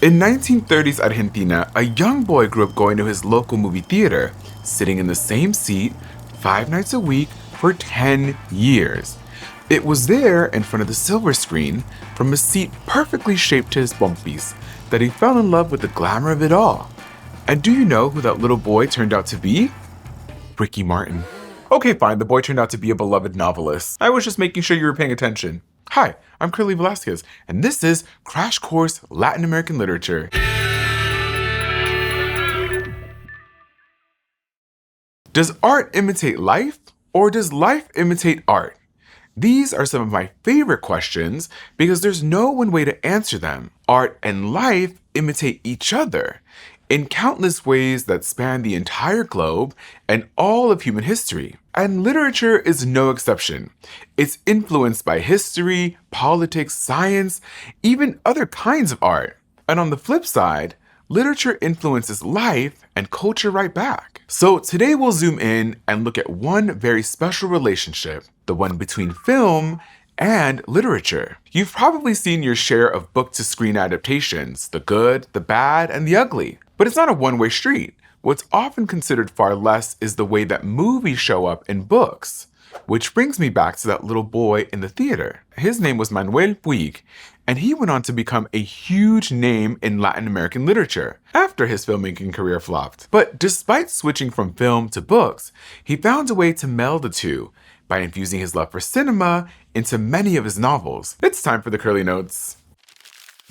In 1930s Argentina, a young boy grew up going to his local movie theater, sitting in the same seat 5 nights a week for 10 years. It was there, in front of the silver screen, from a seat perfectly shaped to his bumppies, that he fell in love with the glamour of it all. And do you know who that little boy turned out to be? Ricky Martin. Okay, fine, the boy turned out to be a beloved novelist. I was just making sure you were paying attention. Hi, I'm Curly Velasquez, and this is Crash Course Latin American Literature. Does art imitate life, or does life imitate art? These are some of my favorite questions because there's no one way to answer them. Art and life imitate each other in countless ways that span the entire globe and all of human history. And literature is no exception. It's influenced by history, politics, science, even other kinds of art. And on the flip side, literature influences life and culture right back. So today we'll zoom in and look at one very special relationship, the one between film and literature. You've probably seen your share of book-to-screen adaptations, the good, the bad, and the ugly. But it's not a one-way street. What's often considered far less is the way that movies show up in books. Which brings me back to that little boy in the theater. His name was Manuel Puig, and he went on to become a huge name in Latin American literature after his filmmaking career flopped. But despite switching from film to books, he found a way to meld the two by infusing his love for cinema into many of his novels. It's time for the Curly Notes.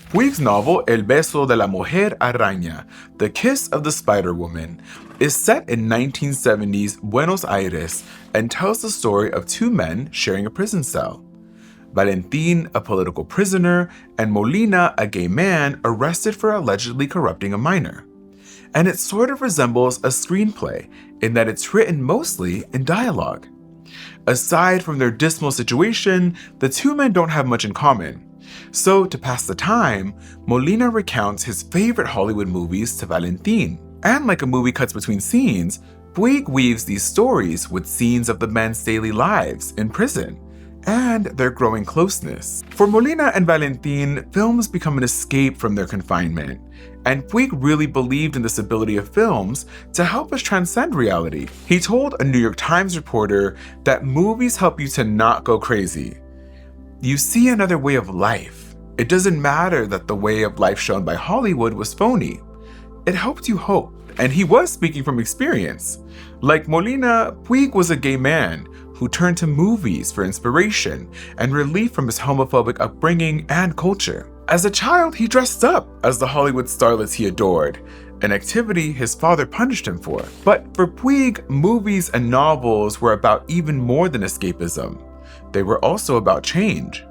Puig's novel El beso de la mujer araña, The Kiss of the Spider Woman, is set in 1970s Buenos Aires and tells the story of two men sharing a prison cell. Valentin, a political prisoner, and Molina, a gay man arrested for allegedly corrupting a minor. And it sort of resembles a screenplay in that it's written mostly in dialogue. Aside from their dismal situation, the two men don't have much in common. So, to pass the time, Molina recounts his favorite Hollywood movies to Valentin. And like a movie cuts between scenes, Puig weaves these stories with scenes of the men's daily lives in prison and their growing closeness. For Molina and Valentin, films become an escape from their confinement. And Puig really believed in this ability of films to help us transcend reality. He told a New York Times reporter that movies help you to not go crazy. You see another way of life. It doesn't matter that the way of life shown by Hollywood was phony. It helped you hope. And he was speaking from experience. Like Molina, Puig was a gay man who turned to movies for inspiration and relief from his homophobic upbringing and culture. As a child, he dressed up as the Hollywood starlets he adored, an activity his father punished him for. But for Puig, movies and novels were about even more than escapism. They were also about change.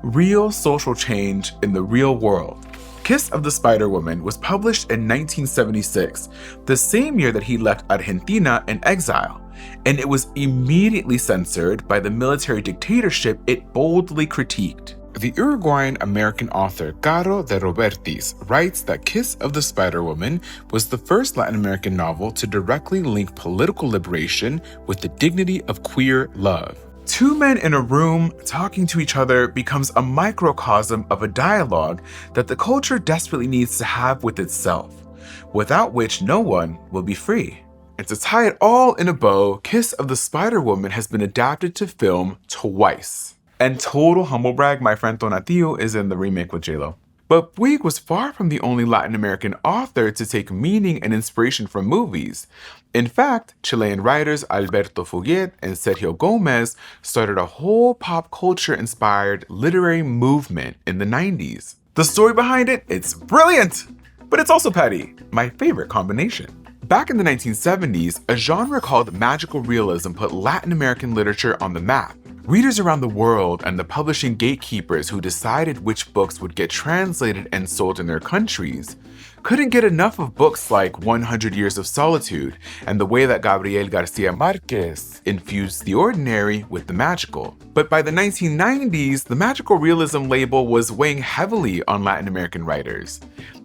Real social change in the real world. Kiss of the Spider Woman was published in 1976, the same year that he left Argentina in exile, and it was immediately censored by the military dictatorship it boldly critiqued. The Uruguayan-American author Caro de Robertis writes that Kiss of the Spider Woman was the first Latin American novel to directly link political liberation with the dignity of queer love. Two men in a room talking to each other becomes a microcosm of a dialogue that the culture desperately needs to have with itself, without which no one will be free. And to tie it all in a bow, Kiss of the Spider Woman has been adapted to film twice. And total humble brag, my friend Johnathan is in the remake with J-Lo. But Puig was far from the only Latin American author to take meaning and inspiration from movies. In fact, Chilean writers Alberto Fuguet and Sergio Gomez started a whole pop culture-inspired literary movement in the 90s. The story behind it, it's brilliant! But it's also petty, my favorite combination. Back in the 1970s, a genre called magical realism put Latin American literature on the map. Readers around the world and the publishing gatekeepers who decided which books would get translated and sold in their countries couldn't get enough of books like 100 Years of Solitude and the way that Gabriel Garcia Marquez infused the ordinary with the magical. But by the 1990s, the magical realism label was weighing heavily on Latin American writers.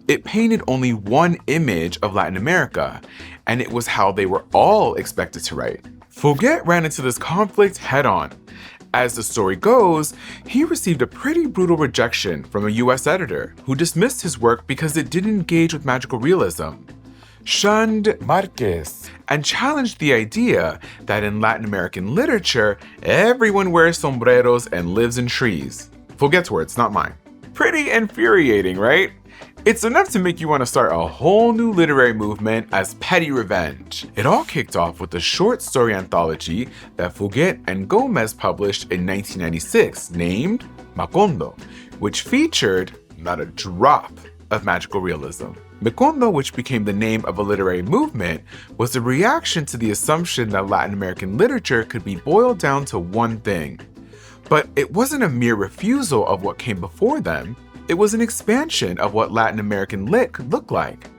It painted only one image of Latin America, and it was how they were all expected to write. Fuguet ran into this conflict head-on, As the story goes, he received a pretty brutal rejection from a US editor who dismissed his work because it didn't engage with magical realism, shunned Marquez, and challenged the idea that in Latin American literature, everyone wears sombreros and lives in trees. Fuguet's words, not mine. Pretty infuriating, right? It's enough to make you want to start a whole new literary movement as petty revenge. It all kicked off with a short story anthology that Fuguet and Gomez published in 1996 named McOndo, which featured not a drop of magical realism. McOndo, which became the name of a literary movement, was a reaction to the assumption that Latin American literature could be boiled down to one thing. But it wasn't a mere refusal of what came before them. It was an expansion of what Latin American lit could look like.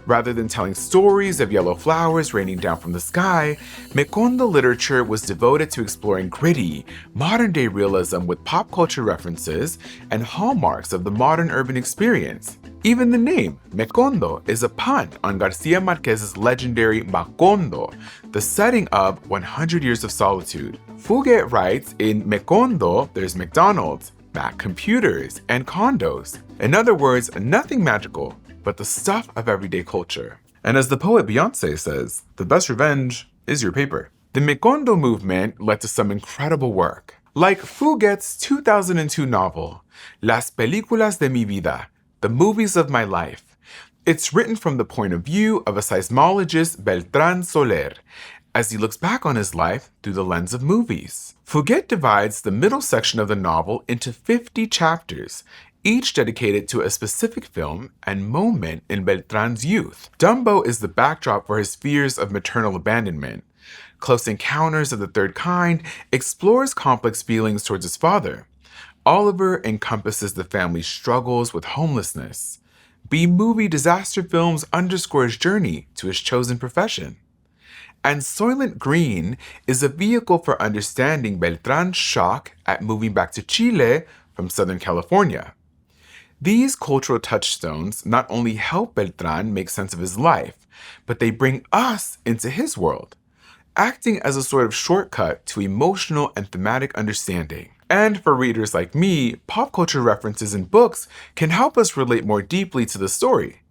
Rather than telling stories of yellow flowers raining down from the sky, McOndo literature was devoted to exploring gritty, modern-day realism with pop culture references and hallmarks of the modern urban experience. Even the name, McOndo, is a pun on Garcia Marquez's legendary McOndo, the setting of 100 Years of Solitude. Fuguet writes, in McOndo, there's McDonald's, Mac computers, and condos. In other words, nothing magical, but the stuff of everyday culture. And as the poet Beyonce says, the best revenge is your paper. The McOndo movement led to some incredible work, like Fuguet's 2002 novel, Las Películas de mi Vida, The Movies of My Life. It's written from the point of view of a seismologist, Beltrán Soler, as he looks back on his life through the lens of movies. Fuguet divides the middle section of the novel into 50 chapters, each dedicated to a specific film and moment in Beltrán's youth. Dumbo is the backdrop for his fears of maternal abandonment. Close Encounters of the Third Kind explores complex feelings towards his father. Oliver encompasses the family's struggles with homelessness. B-movie disaster films underscore his journey to his chosen profession. And Soylent Green is a vehicle for understanding Beltrán's shock at moving back to Chile from Southern California. These cultural touchstones not only help Beltrán make sense of his life, but they bring us into his world, acting as a sort of shortcut to emotional and thematic understanding. And for readers like me, pop culture references in books can help us relate more deeply to the story.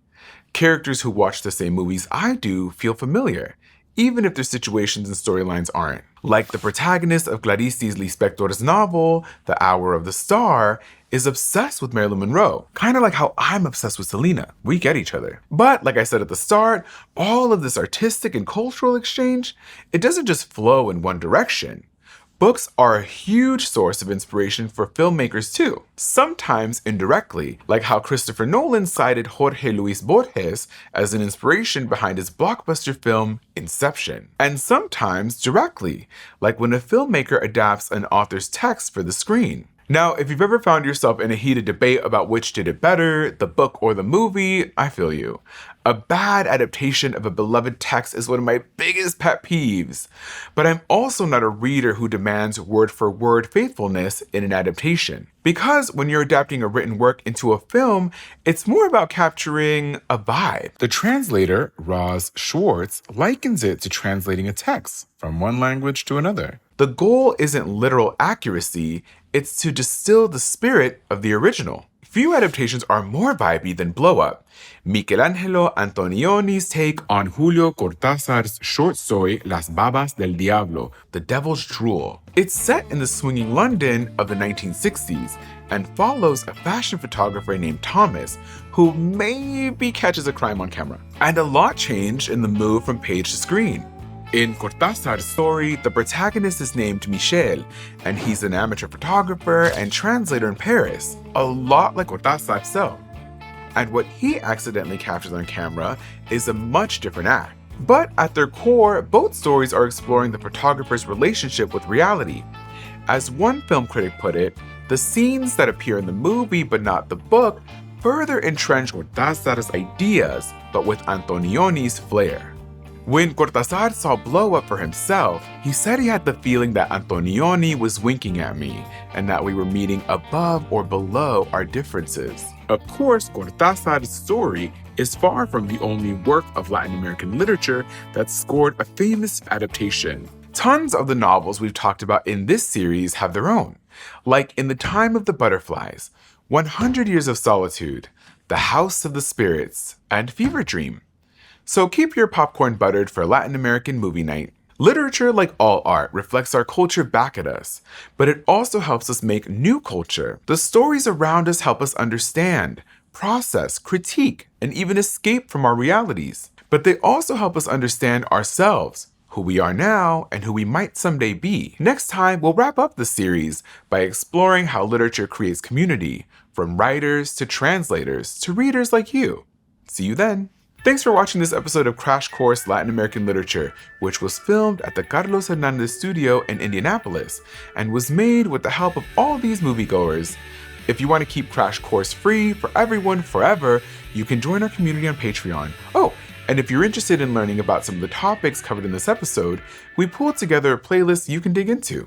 Characters who watch the same movies I do feel familiar, even if their situations and storylines aren't. Like the protagonist of Clarice Lispector's novel, The Hour of the Star, is obsessed with Marilyn Monroe, kind of like how I'm obsessed with Selena. We get each other. But like I said at the start, all of this artistic and cultural exchange, it doesn't just flow in one direction. Books are a huge source of inspiration for filmmakers too, sometimes indirectly, like how Christopher Nolan cited Jorge Luis Borges as an inspiration behind his blockbuster film Inception, and sometimes directly, like when a filmmaker adapts an author's text for the screen. Now, if you've ever found yourself in a heated debate about which did it better, the book or the movie, I feel you. A bad adaptation of a beloved text is one of my biggest pet peeves. But I'm also not a reader who demands word-for-word faithfulness in an adaptation. Because when you're adapting a written work into a film, it's more about capturing a vibe. The translator, Roz Schwartz, likens it to translating a text from one language to another. The goal isn't literal accuracy, it's to distill the spirit of the original. Few adaptations are more vibey than Blow Up, Michelangelo Antonioni's take on Julio Cortázar's short story Las Babas del Diablo, The Devil's Drool. It's set in the swinging London of the 1960s and follows a fashion photographer named Thomas who maybe catches a crime on camera. And a lot changed in the move from page to screen. In Cortázar's story, the protagonist is named Michel, and he's an amateur photographer and translator in Paris, a lot like Cortázar himself. And what he accidentally captures on camera is a much different act. But at their core, both stories are exploring the photographer's relationship with reality. As one film critic put it, the scenes that appear in the movie but not the book further entrench Cortázar's ideas, but with Antonioni's flair. When Cortázar saw Blow Up for himself, he said he had the feeling that Antonioni was winking at me and that we were meeting above or below our differences. Of course, Cortázar's story is far from the only work of Latin American literature that scored a famous adaptation. Tons of the novels we've talked about in this series have their own, like In the Time of the Butterflies, 100 Years of Solitude, The House of the Spirits, and Fever Dream. So keep your popcorn buttered for Latin American movie night. Literature, like all art, reflects our culture back at us, but it also helps us make new culture. The stories around us help us understand, process, critique, and even escape from our realities. But they also help us understand ourselves, who we are now, and who we might someday be. Next time, we'll wrap up the series by exploring how literature creates community, from writers to translators to readers like you. See you then. Thanks for watching this episode of Crash Course Latin American Literature, which was filmed at the Carlos Hernandez Studio in Indianapolis and was made with the help of all these moviegoers. If you want to keep Crash Course free for everyone forever, you can join our community on Patreon. Oh, and if you're interested in learning about some of the topics covered in this episode, we pulled together a playlist you can dig into.